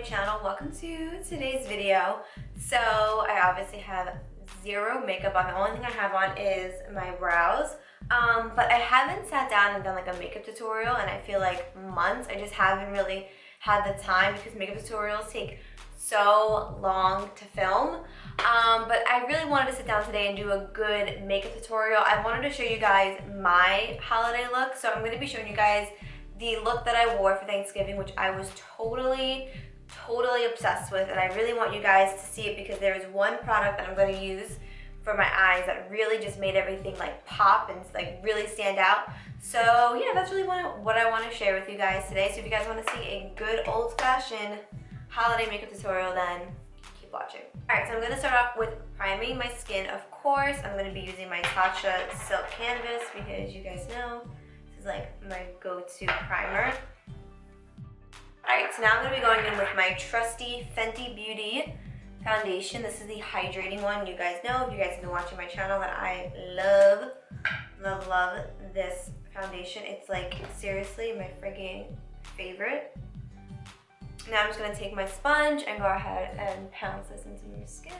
channel. Welcome to today's video. So I obviously have zero makeup on. The only thing I have on is my brows. But I haven't sat down and done like a makeup tutorial and I feel like months. I just haven't really had the time because makeup tutorials take so long to film. But I really wanted to sit down today and do a good makeup tutorial. I wanted to show you guys my holiday look. So I'm going to be showing you guys the look that I wore for Thanksgiving, which I was totally obsessed with, and I really want you guys to see it because there is one product that I'm going to use for my eyes that really just made everything like pop and like really stand out. So yeah, that's really what I want to share with you guys today. So if you guys want to see a good old-fashioned holiday makeup tutorial, then keep watching. Alright, so I'm going to start off with priming my skin. Of course, I'm going to be using my xoxoxo Silk Canvas because you guys know like my go-to primer. Alright, so now I'm going to be going in with my trusty Fenty Beauty foundation. This is the hydrating one. You guys know, if you guys have been watching my channel, that I love this foundation. It's like seriously my friggin' favorite. Now I'm just going to take my sponge and go ahead and pounce this into your skin.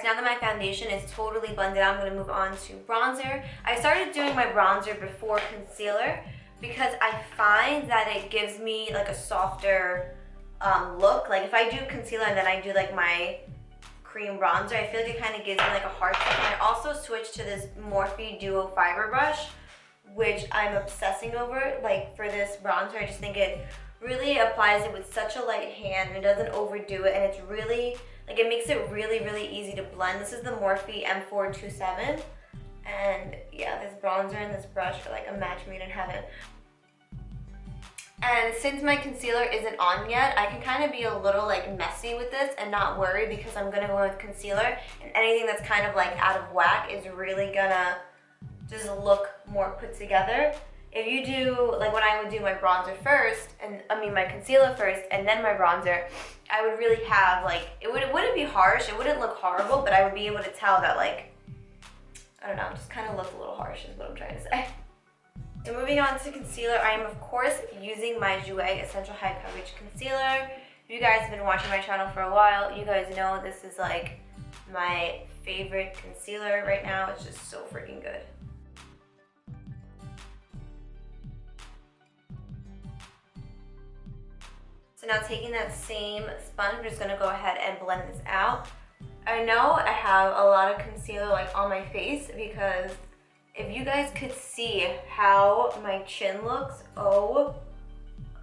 Now that my foundation is totally blended out, I'm going to move on to bronzer. I started doing my bronzer before concealer because I find that it gives me like a softer look. Like if I do concealer and then I do like my cream bronzer, I feel like it kind of gives me like a hard look. And I also switched to this Morphe Duo Fiber Brush, which I'm obsessing over. Like for this bronzer, I just think it really applies it with such a light hand and it doesn't overdo it, and it's really like it makes it really easy to blend. This is the Morphe M427, and yeah, this bronzer and this brush are like a match made in heaven. And since my concealer isn't on yet, I can kind of be a little like messy with this and not worry because I'm gonna go with concealer, and anything that's kind of like out of whack is really gonna just look more put together. If you do, like when I would do my bronzer first, my concealer first, and then my bronzer, I would really have like, it wouldn't be harsh, it wouldn't look horrible, but I would be able to tell that like, I don't know, it just kind of looked a little harsh is what I'm trying to say. So moving on to concealer, I am of course using my XOXo Essential High Coverage Concealer. If you guys have been watching my channel for a while, you guys know this is like my favorite concealer right now. It's just so freaking good. So now taking that same sponge, I'm just going to go ahead and blend this out. I know I have a lot of concealer like on my face because if you guys could see how my chin looks, oh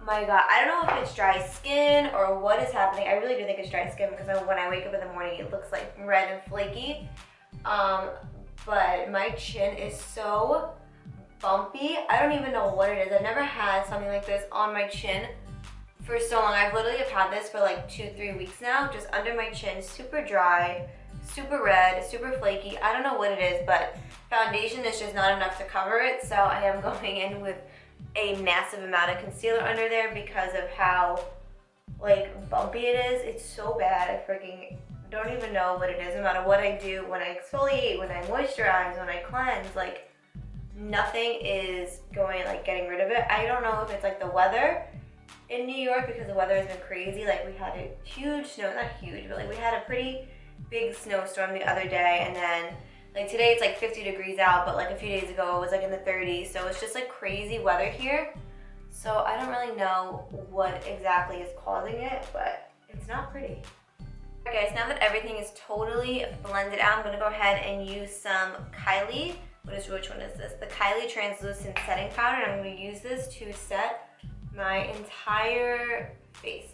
my god. I don't know if it's dry skin or what is happening. I really do think it's dry skin because when I wake up in the morning it looks like red and flaky. But my chin is so bumpy. I don't even know what it is. I've never had something like this on my chin for so long. I've literally had this for like 2-3 weeks now, just under my chin, super dry, super red, super flaky. I don't know what it is, but foundation is just not enough to cover it, so I am going in with a massive amount of concealer under there because of how like bumpy it is. It's so bad. I freaking don't even know what it is. No matter what I do, when I exfoliate, when I moisturize, when I cleanse, like nothing is going like getting rid of it. I don't know if it's like the weather in New York because the weather has been crazy. Like we had a huge snow, not huge, but like we had a pretty big snowstorm the other day, and then like today it's like 50 degrees out, but like a few days ago it was like in the 30s, so it's just like crazy weather here. So I don't really know what exactly is causing it, but it's not pretty. Okay, guys, now that everything is totally blended out, I'm gonna go ahead and use some Kylie, which one is this? The Kylie Translucent Setting Powder, and I'm gonna use this to set my entire face.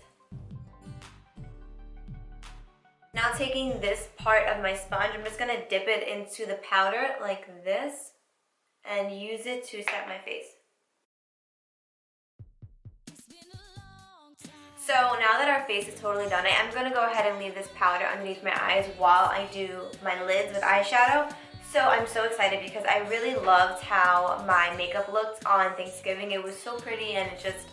Now taking this part of my sponge, I'm just gonna dip it into the powder like this and use it to set my face. So now that our face is totally done, I am gonna go ahead and leave this powder underneath my eyes while I do my lids with eyeshadow. So I'm so excited because I really loved how my makeup looked on Thanksgiving. It was so pretty and it just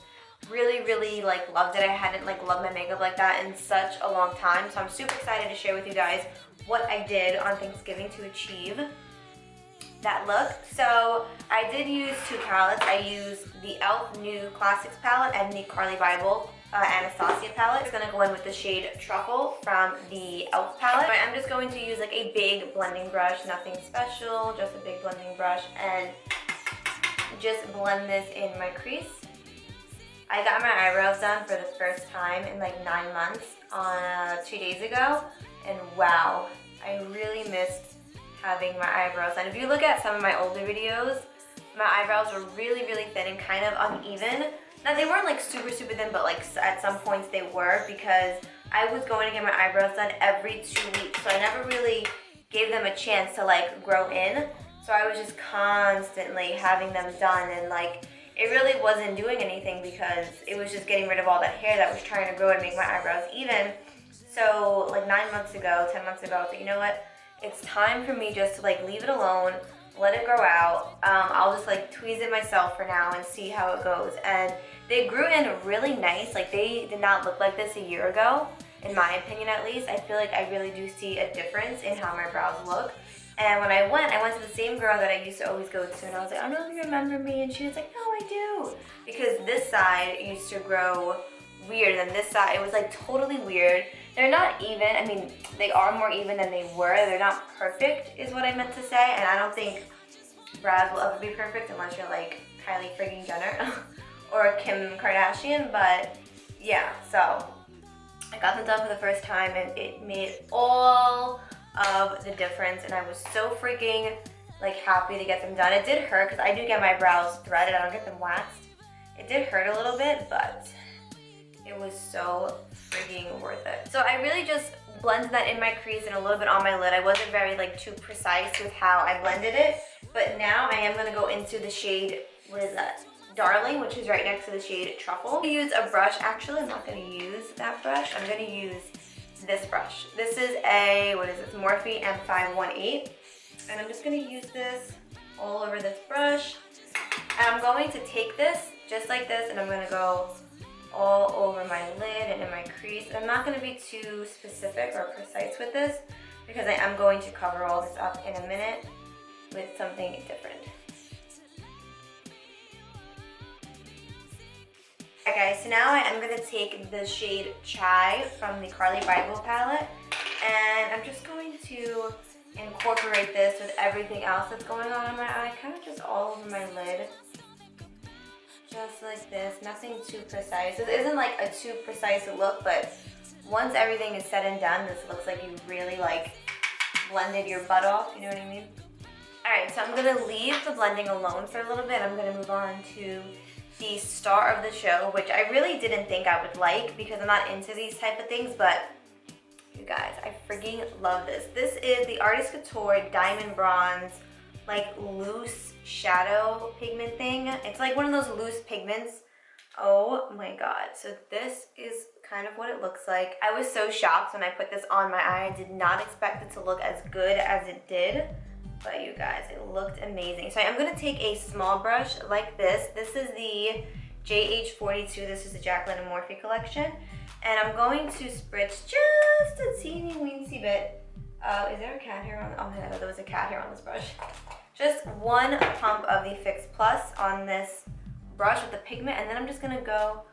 really like loved it. I hadn't like loved my makeup like that in such a long time. So I'm super excited to share with you guys what I did on Thanksgiving to achieve that look. So I did use two palettes. I used the e.l.f. New Classics palette and the Carly Bible Anastasia palette. It's gonna go in with the shade Truffle from the e.l.f. palette. But I'm just going to use like a big blending brush, nothing special, just a big blending brush, and just blend this in my crease. I got my eyebrows done for the first time in like 9 months on 2 days ago, and wow, I really missed having my eyebrows done. If you look at some of my older videos, my eyebrows were really thin and kind of uneven. Now they weren't like super thin, but like at some points they were, because I was going to get my eyebrows done every 2 weeks, so I never really gave them a chance to like grow in. So I was just constantly having them done, and like it really wasn't doing anything because it was just getting rid of all that hair that was trying to grow and make my eyebrows even. So like 9 months ago, 10 months ago, I was like, you know what? It's time for me just to like leave it alone, let it grow out. I'll just like tweeze it myself for now and see how it goes. And they grew in really nice. Like they did not look like this a year ago, in my opinion at least. I feel like I really do see a difference in how my brows look. And when I went to the same girl that I used to always go to, and I was like, I don't know if you remember me, and she was like, no, I do. Because this side used to grow weird, and this side, it was like totally weird. They're not even, I mean, they are more even than they were. They're not perfect, is what I meant to say, and I don't think brows will ever be perfect unless you're like Kylie friggin' Jenner or Kim Kardashian, but yeah, so I got them done for the first time, and it made all of the difference, and I was so freaking like happy to get them done. It did hurt because I do get my brows threaded, I don't get them waxed. It did hurt a little bit, but it was so freaking worth it. So I really just blended that in my crease and a little bit on my lid. I wasn't very like too precise with how I blended it, but now I am gonna go into the shade, what is that? Darling, which is right next to the shade Truffle. I'm gonna use a brush. Actually, I'm not gonna use that brush. I'm gonna use this brush. This is a, what is this, Morphe M518. And I'm just gonna use this all over this brush. And I'm going to take this, just like this, and I'm gonna go all over my lid and in my crease. I'm not gonna be too specific or precise with this because I am going to cover all this up in a minute with something different. Okay, so now I am going to take the shade Chai from the Carly Bible palette, and I'm just going to incorporate this with everything else that's going on in my eye, kind of just all over my lid. Just like this, nothing too precise. This isn't like a too precise look, but once everything is said and done, this looks like you really like blended your butt off, you know what I mean? Alright, so I'm going to leave the blending alone for a little bit. I'm going to move on to the star of the show, which I really didn't think I would like because I'm not into these type of things, but you guys, I freaking love this. This is the Artist Couture Diamond Bronze, like loose shadow pigment thing. It's like one of those loose pigments. Oh my god. So this is kind of what it looks like. I was so shocked when I put this on my eye. I did not expect it to look as good as it did. But you guys, it looked amazing. So I'm gonna take a small brush like this. This is the JH42. This is the Jaclyn and Morphe collection. And I'm going to spritz just a teeny weensy bit. Is there a cat hair on? Oh my god, there was a cat hair on this brush. Just one pump of the Fix Plus on this brush with the pigment, and then I'm just gonna go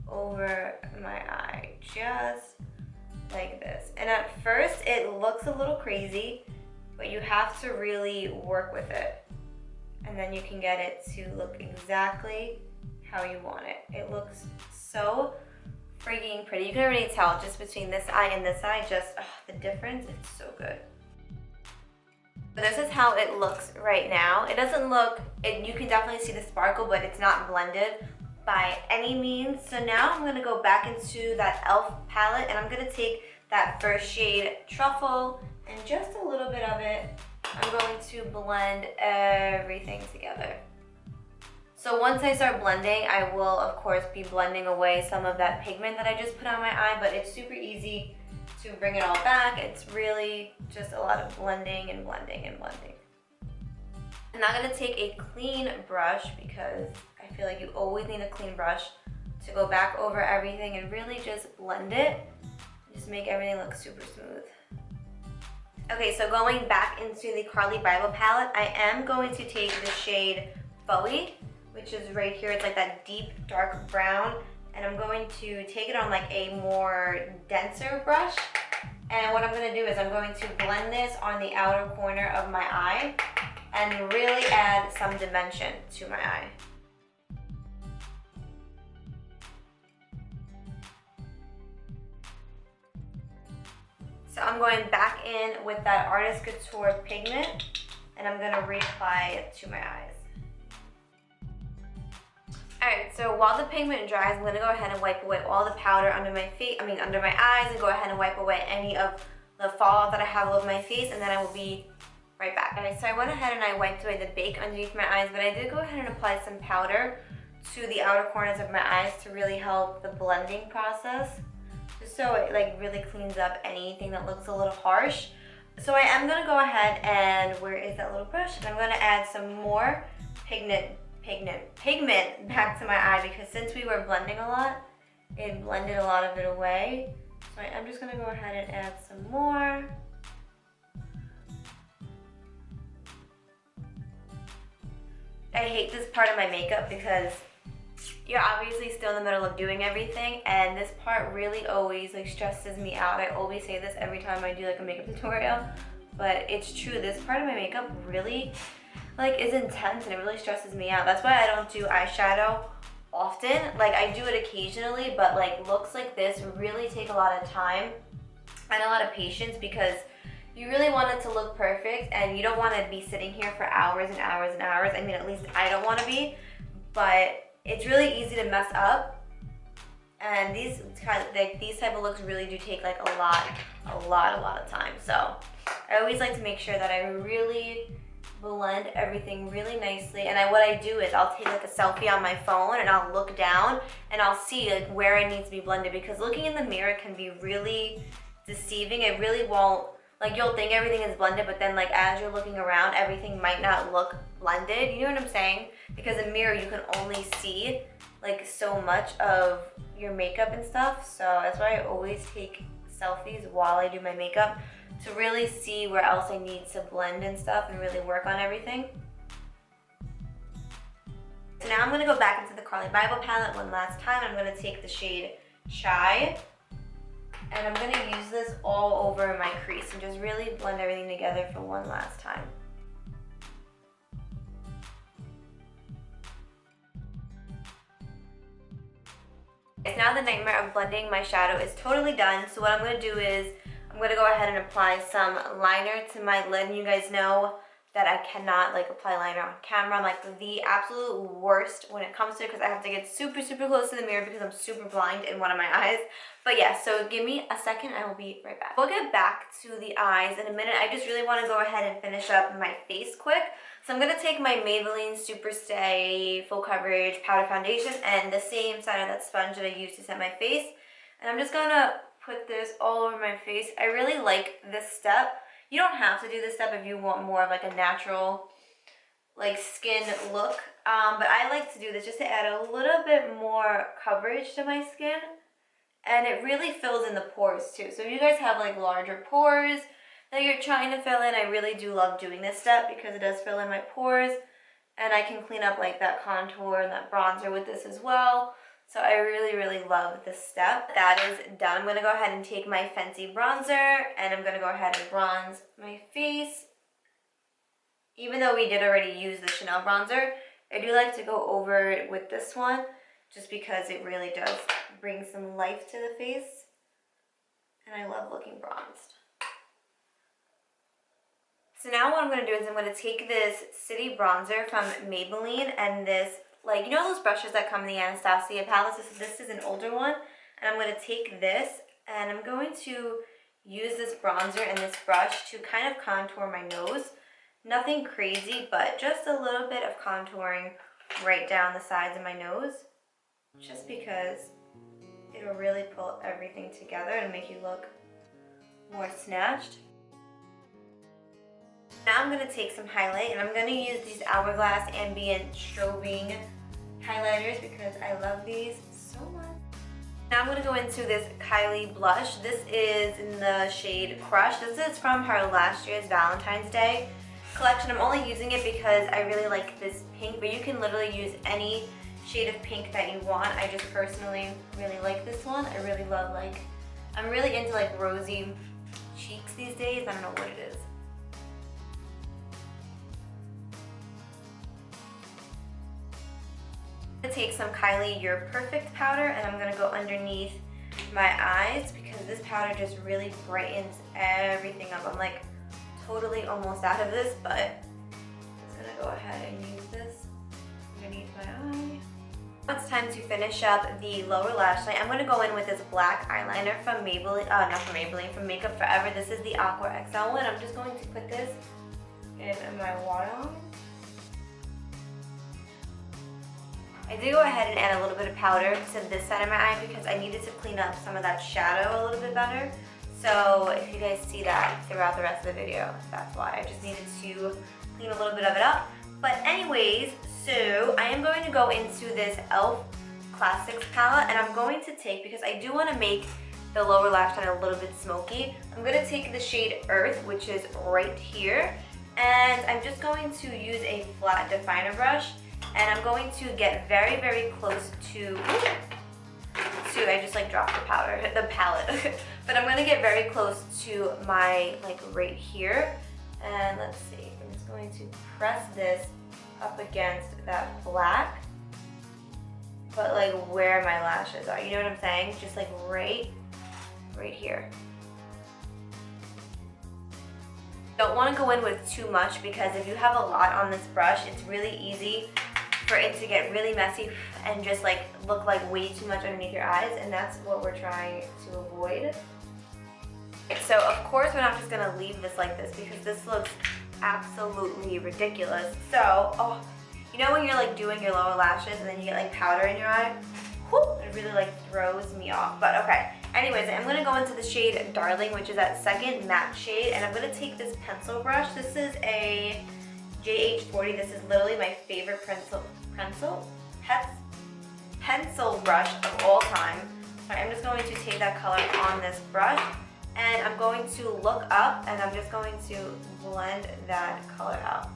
over my eye, just like this. And at first, it looks a little crazy, but you have to really work with it. And then you can get it to look exactly how you want it. It looks so freaking pretty. You can already tell just between this eye and this eye, just the difference, it's so good. This is how it looks right now. It doesn't look, you can definitely see the sparkle, but it's not blended by any means. So now I'm gonna go back into that e.l.f. palette, and I'm gonna take that first shade Truffle, and just a little bit of it, I'm going to blend everything together. So once I start blending, I will of course be blending away some of that pigment that I just put on my eye, but it's super easy to bring it all back. It's really just a lot of blending and blending and blending. I'm not gonna take a clean brush because I feel like you always need a clean brush to go back over everything and really just blend it. Just make everything look super smooth. Okay, so going back into the Carly Bible palette, I am going to take the shade Bowie, which is right here. It's like that deep dark brown, and I'm going to take it on like a more denser brush. And what I'm going to do is I'm going to blend this on the outer corner of my eye and really add some dimension to my eye. So I'm going back in with that Artist Couture pigment, and I'm going to reapply it to my eyes. Alright, so while the pigment dries, I'm going to go ahead and wipe away all the powder under my face, under my eyes, and go ahead and wipe away any of the fallout that I have over my face, and then I will be right back. Alright, so I went ahead and I wiped away the bake underneath my eyes, but I did go ahead and apply some powder to the outer corners of my eyes to really help the blending process, just so it like really cleans up anything that looks a little harsh. So I am going to go ahead and, where is that little brush? And I'm going to add some more pigment back to my eye, because since we were blending a lot, it blended a lot of it away. So I'm just going to go ahead and add some more. I hate this part of my makeup because you're obviously still in the middle of doing everything, and this part really always like stresses me out. I always say this every time I do like a makeup tutorial, but it's true. This part of my makeup really like is intense and it really stresses me out. That's why I don't do eyeshadow often. Like I do it occasionally, but like looks like this really take a lot of time and a lot of patience, because you really want it to look perfect and you don't want to be sitting here for hours and hours and hours. I mean, at least I don't want to be, but it's really easy to mess up. And these type of looks really do take like a lot of time. So I always like to make sure that I really blend everything really nicely. And what I do is I'll take like a selfie on my phone and I'll look down and I'll see like where it needs to be blended, because looking in the mirror can be really deceiving. It really won't, like you'll think everything is blended, but then like as you're looking around, everything might not look blended. You know what I'm saying? Because in mirror you can only see like so much of your makeup and stuff. So that's why I always take selfies while I do my makeup, to really see where else I need to blend and stuff and really work on everything. So now I'm going to go back into the Carly Bible palette one last time. I'm going to take the shade Chai, and I'm going to use this all over my crease and just really blend everything together for one last time. Now the nightmare of blending my shadow is totally done. So what I'm going to do is I'm going to go ahead and apply some liner to my lid. And you guys know that I cannot like apply liner on camera. I'm like the absolute worst when it comes to it, because I have to get super close to the mirror because I'm super blind in one of my eyes. But yeah, so give me a second, I will be right back. We'll get back to the eyes in a minute. I just really want to go ahead and finish up my face quick. So I'm going to take my Maybelline Super Stay Full Coverage Powder Foundation and the same side of that sponge that I used to set my face. And I'm just going to put this all over my face. I really like this step. You don't have to do this step if you want more of like a natural like skin look. But I like to do this just to add a little bit more coverage to my skin. And it really fills in the pores too. So if you guys have like larger pores that you're trying to fill in, I really do love doing this step because it does fill in my pores. And I can clean up like that contour and that bronzer with this as well. So I really love this step. That is done. I'm going to go ahead and take my Fenty bronzer and I'm going to go ahead and bronze my face. Even though we did already use the Chanel bronzer, I do like to go over it with this one just because it really does bring some life to the face. And I love looking bronzed. So now what I'm going to do is I'm going to take this City bronzer from Maybelline and this, like, you know those brushes that come in the Anastasia palettes? This is an older one. And I'm going to take this and I'm going to use this bronzer and this brush to kind of contour my nose. Nothing crazy, but just a little bit of contouring right down the sides of my nose. Just because it'll really pull everything together and make you look more snatched. Now I'm going to take some highlight and I'm going to use these Hourglass Ambient Strobing highlighters because I love these so much. Now I'm gonna go into this Kylie blush. This is in the shade Crush. This is from her last year's Valentine's Day collection. I'm only using it because I really like this pink, but you can literally use any shade of pink that you want. I just personally really like this one. I really love, like, I'm really into like rosy cheeks these days. I don't know what it is. I'm gonna take some Kylie You're Perfect powder and I'm gonna go underneath my eyes because this powder just really brightens everything up. I'm like totally almost out of this, but I'm just gonna go ahead and use this underneath my eye. Now it's time to finish up the lower lash line. I'm gonna go in with this black eyeliner from Maybelline, not from Maybelline, from Makeup Forever. This is the Aqua XL one. I'm just going to put this in my waterline. I did go ahead and add a little bit of powder to this side of my eye because I needed to clean up some of that shadow a little bit better. So if you guys see that throughout the rest of the video, that's why. I just needed to clean a little bit of it up. But anyways, so I am going to go into this e.l.f. Classics palette and I'm going to take, because I do want to make the lower lash line a little bit smoky, I'm going to take the shade Earth, which is right here, and I'm just going to use a flat definer brush and I'm going to get very, very close to I just like dropped the palette. But I'm gonna get very close to my, like right here. And let's see, I'm just going to press this up against that black, but like where my lashes are, you know what I'm saying? Just like right here. Don't want to go in with too much because if you have a lot on this brush, it's really easy for it to get really messy and just like look like way too much underneath your eyes, and that's what we're trying to avoid. So of course we're not just gonna leave this like this because this looks absolutely ridiculous. So, you know when you're like doing your lower lashes and then you get like powder in your eye? Whoop, it really like throws me off. But okay, anyways, I'm gonna go into the shade Darling, which is that second matte shade, and I'm gonna take this pencil brush. This is a JH40. This is literally my favorite pencil brush of all time. So I'm just going to take that color on this brush and I'm going to look up and I'm just going to blend that color out.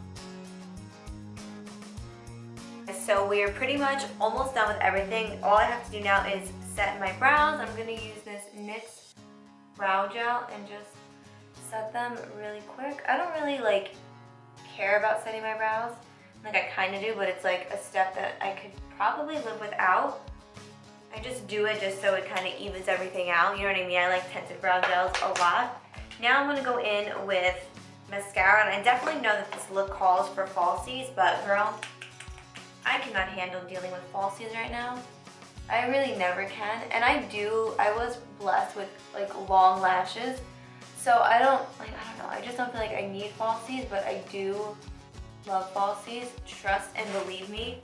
So we are pretty much almost done with everything. All I have to do now is set my brows. I'm going to use this NYX brow gel and just set them really quick. I don't really like care about setting my brows. Like I kind of do, but it's like a step that I could probably live without. I just do it just so it kind of evens everything out. You know what I mean? I like tinted brow gels a lot. Now I'm going to go in with mascara, and I definitely know that this look calls for falsies, but girl, I cannot handle dealing with falsies right now. I really never can, and I was blessed with like long lashes, so I don't know, I just don't feel like I need falsies, but I do love falsies. Trust and believe me,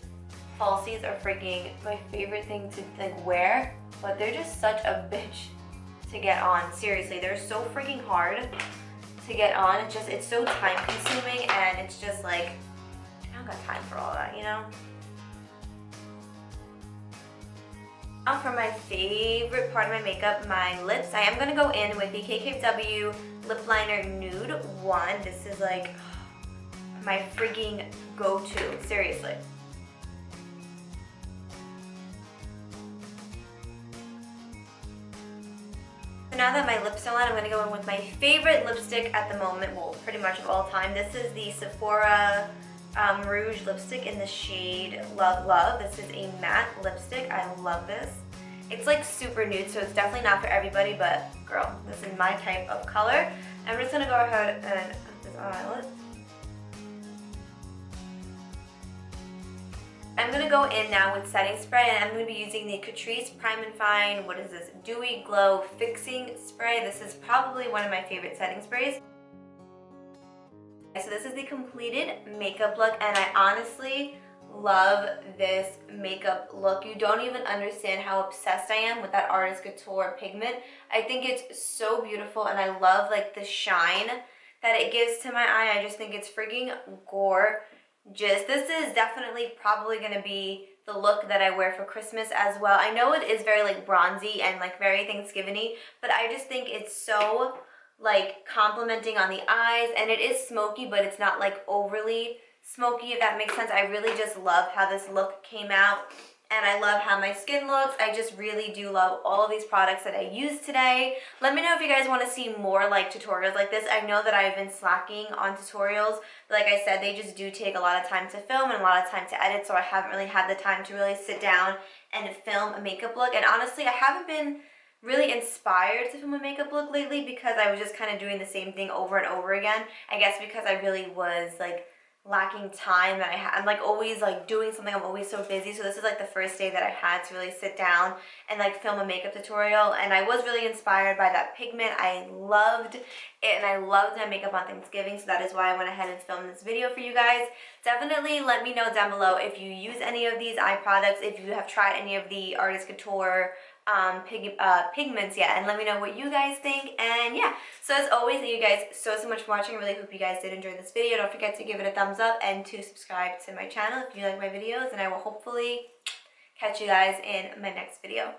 falsies are freaking my favorite thing to like wear, but they're just such a bitch to get on. Seriously, they're so freaking hard to get on. It's so time consuming, and it's just like, I don't got time for all that, you know? Now for my favorite part of my makeup, my lips. I am going to go in with the KKW Lip Liner Nude 1. This is like my freaking go-to, seriously. So now that my lips are on, I'm going to go in with my favorite lipstick at the moment, well, pretty much of all time. This is the Sephora Rouge lipstick in the shade Love Love. This is a matte lipstick. I love this. It's like super nude, so it's definitely not for everybody, but girl, this is my type of color. I'm just going to go ahead and put this on my lips. I'm going to go in now with setting spray, and I'm going to be using the Catrice Prime and Fine, what is this, Dewy Glow Fixing Spray. This is probably one of my favorite setting sprays. So this is the completed makeup look, and I honestly love this makeup look. You don't even understand how obsessed I am with that Artist Couture pigment. I think it's so beautiful, and I love like the shine that it gives to my eye. I just think it's freaking gorgeous. This is definitely probably going to be the look that I wear for Christmas as well. I know it is very like bronzy and like very Thanksgiving-y, but I just think it's so like complimenting on the eyes, and it is smoky, but it's not like overly smoky, if that makes sense. I really just love how this look came out, and I love how my skin looks. I just really do love all of these products that I used today. Let me know if you guys want to see more like tutorials like this. I know that I've been slacking on tutorials, but like I said, they just do take a lot of time to film and a lot of time to edit, so I haven't really had the time to really sit down and film a makeup look. And honestly, I haven't been really inspired to film a makeup look lately because I was just kind of doing the same thing over and over again. I guess because I really was like lacking time, and I'm like always like doing something. I'm always so busy. So this is like the first day that I had to really sit down and like film a makeup tutorial, and I was really inspired by that pigment. I loved it, and I loved my makeup on Thanksgiving, so that is why I went ahead and filmed this video for you guys. Definitely let me know down below if you use any of these eye products, if you have tried any of the Artist Couture pigments yet, and let me know what you guys think. And yeah, so as always, thank you guys so much for watching. I really hope you guys did enjoy this video. Don't forget to give it a thumbs up and to subscribe to my channel if you like my videos, and I will hopefully catch you guys in my next video.